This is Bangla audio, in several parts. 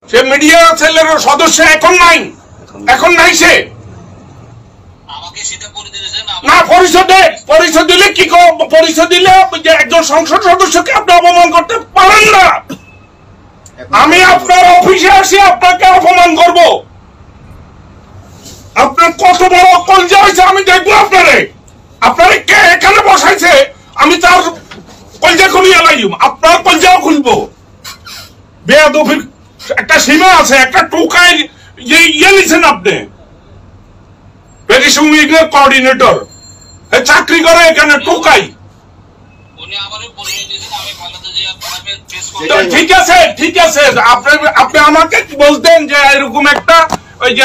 সে মিডিয়া সেলের সদস্য এখন নাই, এখন নাই সে। না পরিচয় দিলে কি পরিচয় দিলে একজন সংসদ সদস্যকে আপনি অপমান করতে পারেন না। আমি আপনার অফিসে আসি আপনাকে অপমান করব? আপনার কত বড় কলজা হয়েছে আমি দেখবো আপনারে। আপনারে কে এখানে বসাইছে আমি তার কলজা খুলিয়ে লাইম, আপনার কলজাও খুলবো। বেয়াদবির একটা সীমা আছে, একটা টোকাই ইয়ে নিছেন আপনি। পেটিশন উইংয়ের কোঅর্ডিনেটর চাকরি করে এখানে, টোকাই। ঠিক আছে ঠিক আছে, আপনি আমাকে বলতেন যে এরকম একটা ওই যে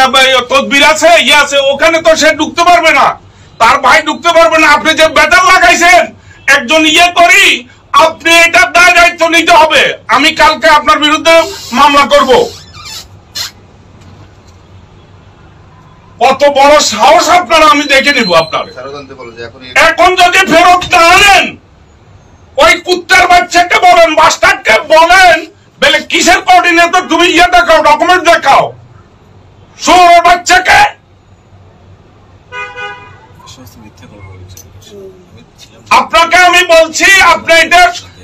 তদবির আছে ইয়ে আছে, ওখানে তো সে ঢুকতে পারবে না, তার ভাই ঢুকতে পারবে না। আপনি যে ব্যাটার লাগাইছেন একজন ইয়ে করি, আপনি এটার দায় দায়িত্ব নিতে হবে। আমি কালকে আপনার বিরুদ্ধে মামলা করব। কত বড় সাহস আপনারা, আমি দেখে নিব আপনার। এখন যদি ফেরত না আনেন, ওই কুত্তার বাচ্চাকে বলেন, মাস্টারকে বলেন, বলে কিসের কোঅর্ডিনেটর তুমি ইয়ে দেখাও, ডকুমেন্ট দেখাও। শুয়োরের বাচ্চাকে আপনাকে আমি বলছি, আপনি এটা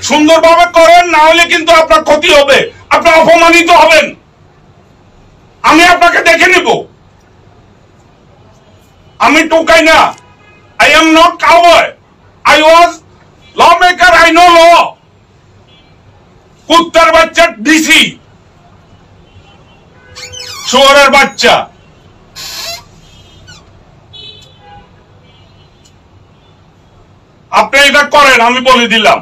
সুন্দরভাবে করেন, না হলে কিন্তু আপনার ক্ষতি হবে, আপনি অপমানিত হবেন। আমি আপনাকে দেখে নিব। আমি টোকাই না, I am not cowboy, I was law maker, I know law. কুত্তার বাচ্চা ডিসি, শুয়োরের বাচ্চা। আপনি এটা করেন, আমি বলে দিলাম।